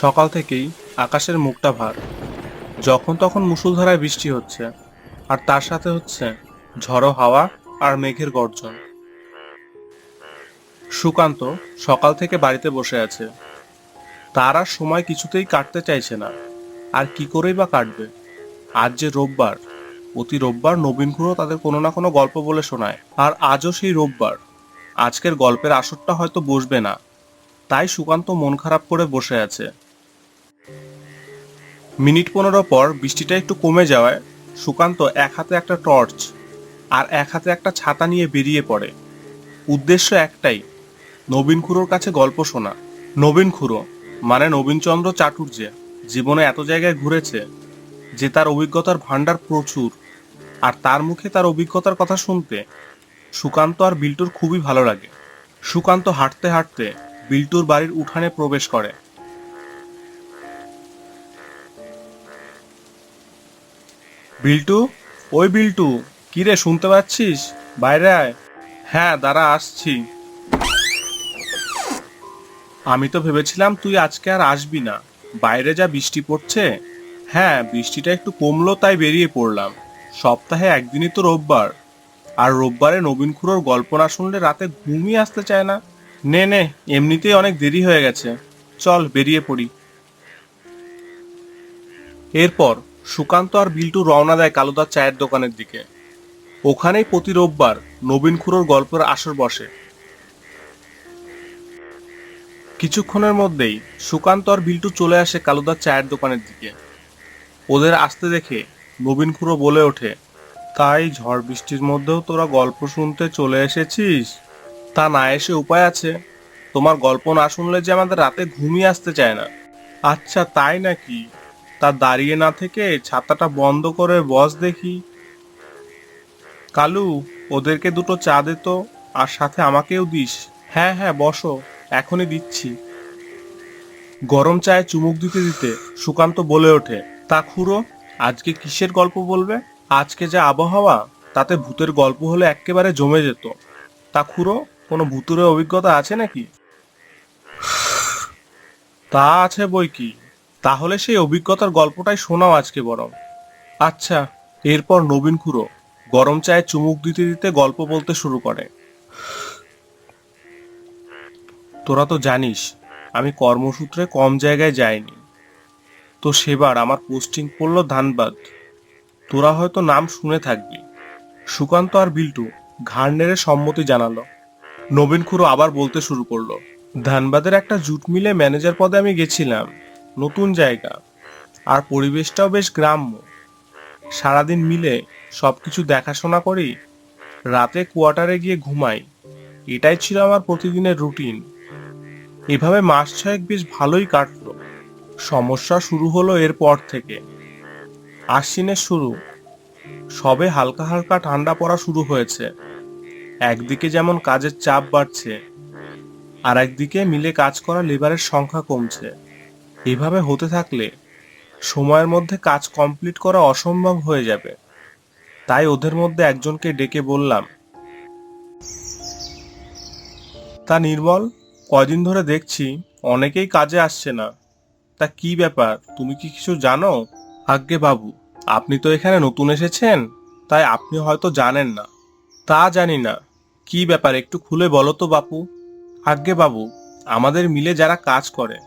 সকাল থেকেই আকাশের মুখটা ভার। যখন তখন মুষলধারায় বৃষ্টি হচ্ছে, আর তার সাথে হচ্ছে ঝড়ো হাওয়া আর মেঘের গর্জন। সুকান্ত সকাল থেকে বাড়িতে বসে আছে। তার আর সময় কিছুতেই কাটতে চাইছে না। আর কি করেই বা কাটবে? আজ যে রোববার, প্রতি রোববার নবীন খুড়ো তাদের কোনো না কোনো গল্প বলে শোনায়, আর আজও সেই রোববার। আজকের গল্পের আসরটা হয়তো বসবে না, তাই সুকান্ত মন খারাপ করে বসে আছে। মিনিট 15 পর বৃষ্টিটা একটু কমে যাওয়ায় সুকান্ত এক হাতে একটা টর্চ আর এক হাতে একটা ছাতা নিয়ে বেরিয়ে পড়ে। উদ্দেশ্য একটাই, নবীন খুড়োর কাছে গল্প শোনা। নবীন খুড়ো মানে নবীনচন্দ্র চাটুর্যে জীবনে এত জায়গায় ঘুরেছে যে তার অভিজ্ঞতার ভান্ডার প্রচুর। আর তার মুখে তার অভিজ্ঞতার কথা শুনতে সুকান্ত আর বিল্টুর খুবই ভালো লাগে। সুকান্ত হাঁটতে হাঁটতে বিল্টুর বাড়ির উঠানে প্রবেশ করে। বিল্টু, ওই বিল্টু, কি রে, শুনতে পাচ্ছিস? বাইরে আয়। হ্যাঁ, দাঁড়া, আসছি। আমি তো ভেবেছিলাম তুই আজকে আর আসবি না, বাইরে যা বৃষ্টি পড়ছে। হ্যাঁ, বৃষ্টিটা একটু কমলো তাই বেরিয়ে পড়লাম। সপ্তাহে একদিনই তো রোববার, আর রোববারে নবীন খুড়োর গল্প না শুনলে রাতে ঘুমই আসতে চায় না। নে নে, এমনিতেই অনেক দেরি হয়ে গেছে, চল বেরিয়ে পড়ি। এরপর সুকান্ত আর বিল্টু রওনা দেয় কালুদার চায়ের দোকানের দিকে। ওখানেই প্রতি রোববার নবীন খুড়োর গল্পের আসর বসে। কিছুক্ষণের মধ্যেই সুকান্ত আর বিল্টু চলে আসে কালুদার চায়ের দোকানের দিকে। ওদের আসতে দেখে নবীন খুড়ো বলে ওঠে, তাই ঝড় বৃষ্টির মধ্যেও তোরা গল্প শুনতে চলে এসেছিস? তা না এসে উপায় আছে? তোমার গল্প না শুনলে যে আমাদের রাতে ঘুমিয়ে আসতে চায় না। আচ্ছা, তাই নাকি? তা দাঁড়িয়ে না থেকে ছাতাটা বন্ধ করে বস দেখি। কালু, ওদেরকে দুটো চা দে তো, আর সাথে আমাকেও দিস। হ্যাঁ হ্যাঁ, বসো, এখনই দিচ্ছি। গরম চায়ে চুমুক দিতে দিতে সুকান্ত বলে ওঠে, তা খুড়ো, আজকে কিসের গল্প বলবে? আজকে যা আবহাওয়া, তাতে ভূতের গল্প হলে এক্কেবারে জমে যেত। তা খুড়ো, কোনো ভূতুরে অভিজ্ঞতা আছে নাকি? তা আছে বই কি। তাহলে সেই অভিজ্ঞতার গল্পটাই শোনাও আজকে বরং। আচ্ছা। এরপর নবীন খুড়ো গরম চায়ে চুমুক দিতে দিতে গল্প বলতে শুরু করে। তোরা তো জানিস আমি কর্মসূত্রে কম জায়গায় যাইনি, তো সেবার আমার পোস্টিং পড়লো ধানবাদ। তোরা হয়তো নাম শুনে থাকবি। সুকান্ত আর বিল্টু ঘাড় নেড়ে সম্মতি জানালো। নবীন খুড়ো আবার বলতে শুরু করলো, ধানবাদের একটা জুট মিলে ম্যানেজার পদে আমি গেছিলাম। নতুন জায়গা, আর পরিবেশটাও বেশ গ্রাম্য। সারাদিন মিলে সবকিছু দেখাশোনা করি, রাতে কোয়ার্টারে গিয়ে ঘুমাই। এটাই ছিল আমার প্রতিদিনের রুটিন। এভাবে মাস ছয়েক বেশ ভালোই কাটলো। সমস্যা শুরু হলো এরপর থেকে। আশ্বিনের শুরু, সবে হালকা হালকা ঠান্ডা পড়া শুরু হয়েছে। একদিকে যেমন কাজের চাপ বাড়ছে, আর একদিকে মিলে কাজ করা লেবারের সংখ্যা কমছে। এভাবে হতে থাকলে সময়ের মধ্যে কাজ কমপ্লিট করা অসম্ভব হয়ে যাবে। তাই ওদের মধ্যে একজনকে ডেকে বললাম, তা নির্মল, কয়দিন ধরে দেখছি অনেকেই কাজে আসছে না। তা কি ব্যাপার, তুমি কি কিছু জানো? আজ্ঞে বাবু, আপনি তো এখানে নতুন এসেছেন, তাই আপনি হয়তো জানেন না। তা জানি না। কি ব্যাপার, একটু খুলে বলো তো বাপু। আজ্ঞে বাবু, আমাদের মিলে যারা কাজ করে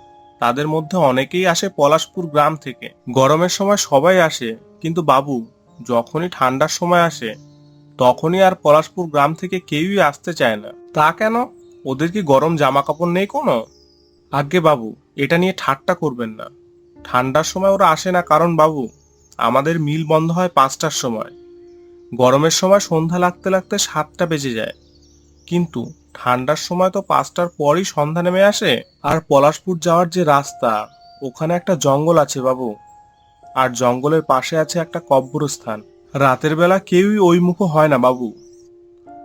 তাদের মধ্যে অনেকেই আসে পলাশপুর গ্রাম থেকে। গরমের সময় সবাই আসে, কিন্তু বাবু, যখনই ঠান্ডার সময় আসে তখনই আর পলাশপুর গ্রাম থেকে কেউই আসতে চায় না। তা কেন? ওদের কি গরম জামা কাপড় নেই কোনো? আজ্ঞে বাবু, এটা নিয়ে ঠাট্টা করবেন না। ঠান্ডার সময় ওরা আসে না কারণ বাবু, আমাদের মিল বন্ধ হয় 5টার সময়। গরমের সময় সন্ধ্যা লাগতে লাগতে 7টা বেজে যায়, কিন্তু ঠান্ডার সময় তো 5টার পরই সন্ধ্যা নেমে আসে। আর পলাশপুর যাওয়ার যে রাস্তা, ওখানে একটা জঙ্গল আছে বাবু, আর জঙ্গলের পাশে আছে একটা কব্রস্থান। রাতের বেলা কেউই ওই মুখো হয় না বাবু।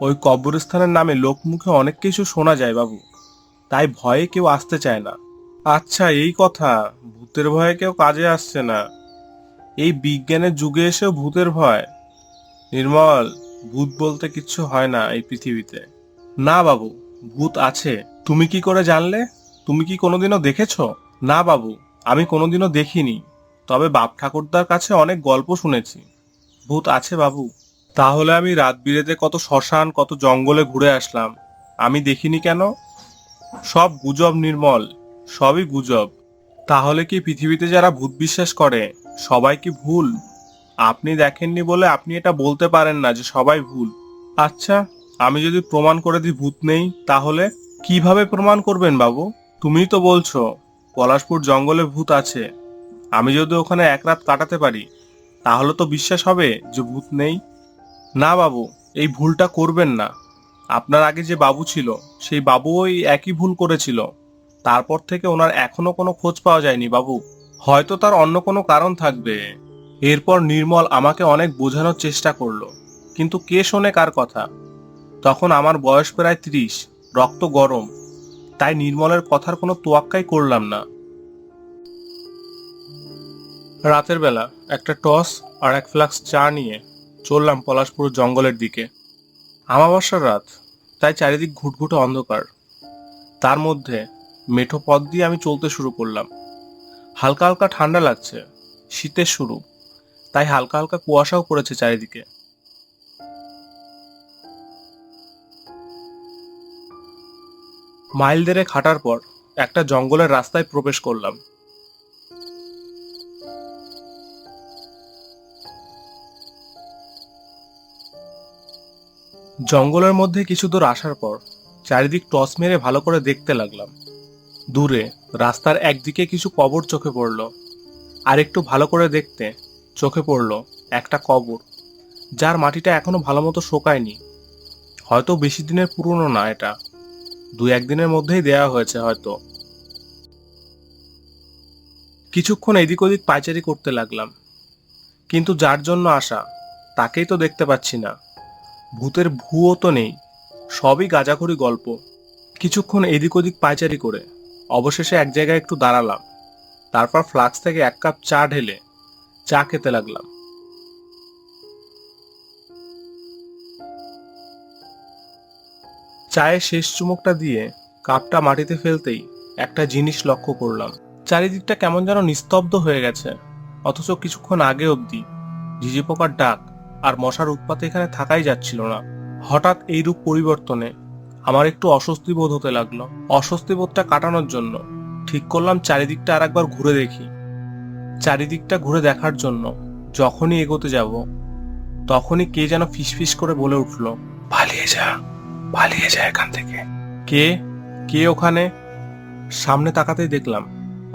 ওই কব্রস্থানের নামে লোকমুখে অনেক কিছু শোনা যায় বাবু, তাই ভয়ে কেউ আসতে চায় না। আচ্ছা, এই কথা। ভূতের ভয়ে কেউ কাজে আসছে না? এই বিজ্ঞানের যুগে এসেও ভূতের ভয়? নির্মল, ভূত বলতে কিচ্ছু হয় না এই পৃথিবীতে। না বাবু, ভূত আছে। তুমি কি করে জানলে? তুমি কি কোনোদিনও দেখেছো? না বাবু, আমি কোনোদিনও দেখিনি, তবে বাপ ঠাকুরদার কাছে অনেক গল্প শুনেছি। ভূত আছে বাবু? তাহলে আমি রাত বিরেতে কত শ্মশান কত জঙ্গলে ঘুরে আসলাম, আমি দেখিনি কেন? সব গুজব নির্মল, সবই গুজব। তাহলে কি পৃথিবীতে যারা ভূত বিশ্বাস করে সবাই কি ভুল? আপনি দেখেননি বলে আপনি এটা বলতে পারেন না যে সবাই ভুল। আচ্ছা, আমি যদি প্রমাণ করে দিই ভূত নেই, তাহলে কিভাবে প্রমাণ করবেন বাবু? তুমিই তো বলছো পলাশপুর জঙ্গলে ভূত আছে। আমি যদি ওখানে এক রাত কাটাতে পারি তাহলে তো বিশ্বাস হবে যে ভূত নেই। না বাবু, এই ভুলটা করবেন না। আপনার আগে যে বাবু ছিল সেই বাবু ওই একই ভুল করেছিল। তারপর থেকে ওনার এখনো কোনো খোঁজ পাওয়া যায়নি বাবু। হয়তো তার অন্য কোনো কারণ থাকবে। এরপর নির্মল আমাকে অনেক বোঝানোর চেষ্টা করলো, কিন্তু কে শোনে কার কথা। তখন আমার বয়স প্রায় 30, রক্ত গরম, তাই নির্মলের কথার কোনো তোয়াক্কাই করলাম না। রাতের বেলা একটা টস আর এক ফ্লাক্স চা নিয়ে চললাম পলাশপুর জঙ্গলের দিকে। আমাবস্যার রাত, তাই চারিদিক ঘুটঘুটে অন্ধকার। তার মধ্যে মেঠো পথ দিয়ে আমি চলতে শুরু করলাম। হালকা হালকা ঠান্ডা লাগছে, শীতের শুরু, তাই হালকা হালকা কুয়াশাও পড়েছে চারিদিকে। মাইল দেড়েক হাঁটার পর একটা জঙ্গলের রাস্তায় প্রবেশ করলাম। জঙ্গলের মধ্যে কিছু দূর আসার পর চারিদিক টর্চ মেরে ভালো করে দেখতে লাগলাম। দূরে রাস্তার একদিকে কিছু কবর চোখে পড়ল। আর একটু ভালো করে দেখতে চোখে পড়ল একটা কবর, যার মাটিটা এখনো ভালো মতো শোকায়নি। হয়তো বেশি দিনের পুরনো না, এটা 2-1 দিনের মধ্যেই দেয়া হয়েছে হয়তো। কিছুক্ষণ এদিক ওদিক পায়চারি করতে লাগলাম, কিন্তু যার জন্য আসা তাকেই তো দেখতে পাচ্ছি না। ভূতের ভুয়ো তো নেই, সবই গাঁজাখড়ি গল্প। কিছুক্ষণ এদিক ওদিক পায়চারি করে অবশেষে এক জায়গায় একটু দাঁড়ালাম। তারপর ফ্লাক্স থেকে 1 কাপ চা ঢেলে চা খেতে লাগলাম। চায়ের শেষ চুমুকটা দিয়ে কাপটা মাটিতে ফেলতেই একটা জিনিস লক্ষ্য করলাম। চারিদিকটা কেমন যেন নিস্তব্ধ হয়ে গেছে, অথচ কিছুক্ষণ আগে অবধি ঝিঝি পোকার ডাক আর মশার উৎপাতে এখানে থাকাই যাচ্ছিল না। হঠাৎ এই রূপ পরিবর্তনে আমার একটু অস্বস্তি বোধ হতে লাগলো। অস্বস্তি বোধটা কাটানোর জন্য ঠিক করলাম চারিদিকটা আর একবার ঘুরে দেখি। চারিদিকটা ঘুরে দেখার জন্য যখনই এগোতে যাব তখনই কে যেন ফিসফিস করে বলে উঠলো, পালিয়ে যা, পালিয়ে যা এখান থেকে। কে কে ওখানে? সামনে তাকাতেই দেখলাম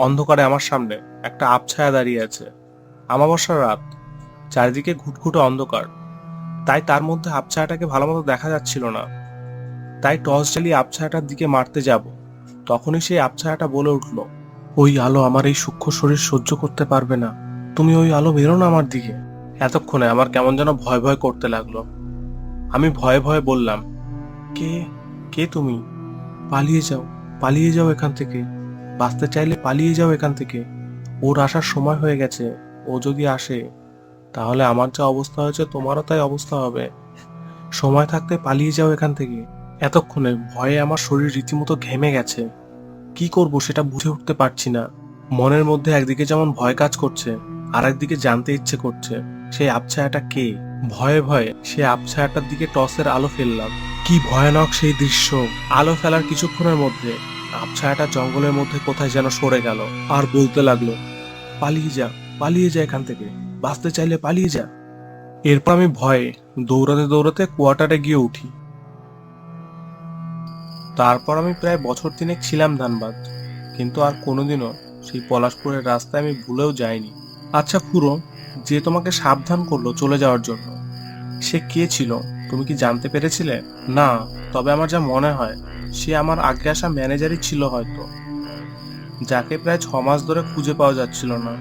অন্ধকারে আমার সামনে একটা আবছায়া দাঁড়িয়ে আছে। আমাবস্যার রাত, চারিদিকে ঘুটঘুটে অন্ধকার, তাই তার মধ্যে আবছায়াটাকে ভালো মতো দেখা যাচ্ছিল না। তাই টর্চ জ্বালিয়ে আবছায়াটার দিকে মারতে যাব, তখনই সেই আবছায়াটা বলে উঠল, ওই আলো আমার এই সূক্ষ্ম শরীর সহ্য করতে পারবে না, তুমি ওই আলো বেরো না আমার দিকে। এতক্ষণে আমার কেমন যেন ভয় ভয় করতে লাগলো। আমি ভয়ে ভয়ে বললাম, কে কে তুমি? পালিয়ে যাও, পালিয়ে যাও এখান থেকে, বাঁচতে চাইলে পালিয়ে যাও এখান থেকে। ওর আসার সময় হয়ে গেছে, ও যদি আসে তাহলে আমার যা অবস্থা হয়েছে তোমারও তাই অবস্থা হবে। সময় থাকতে পালিয়ে যাও এখান থেকে। এতক্ষণে ভয়ে আমার শরীর রীতিমতো ঘেমে গেছে। কি করব সেটা বুঝে উঠতে পারছি না। মনের মধ্যে একদিকে যেমন ভয় কাজ করছে, আর একদিকে জানতে ইচ্ছে করছে সেই আবছায়াটা কে। ভয়ে ভয়ে সে আবছায়াটার দিকে টর্চের আলো ফেললাম। কি ভয়ানক সেই দৃশ্য! আলো ফেলার কিছুক্ষণের মধ্যে আবছায়াটা জঙ্গলের মধ্যে কোথায় যেন সরে গেল, আর বলতে লাগলো, পালিয়ে যা, পালিয়ে যা এখান থেকে, বাঁচতে চাইলে পালিয়ে যা। এরপর আমি ভয়ে দৌড়াতে দৌড়াতে কোয়ার্টারে গিয়ে উঠি। তারপর আমি প্রায় বছর 3 ছিলাম ধানবাদ, কিন্তু আর কোনোদিনও সেই পলাশপুরের রাস্তায় আমি ভুলেও যাইনি। আচ্ছা খুড়ো, যে তোমাকে সাবধান করলো চলে যাওয়ার জন্য, সে কে ছিল তুমি কি জানতে পেরেছিলে? না, তবে আমার যা মনে হয় সে আমার আগে আসা ম্যানেজারই ছিল হয়তো, যাকে প্রায় 6 মাস ধরে খুঁজে পাওয়া যাচ্ছিল না।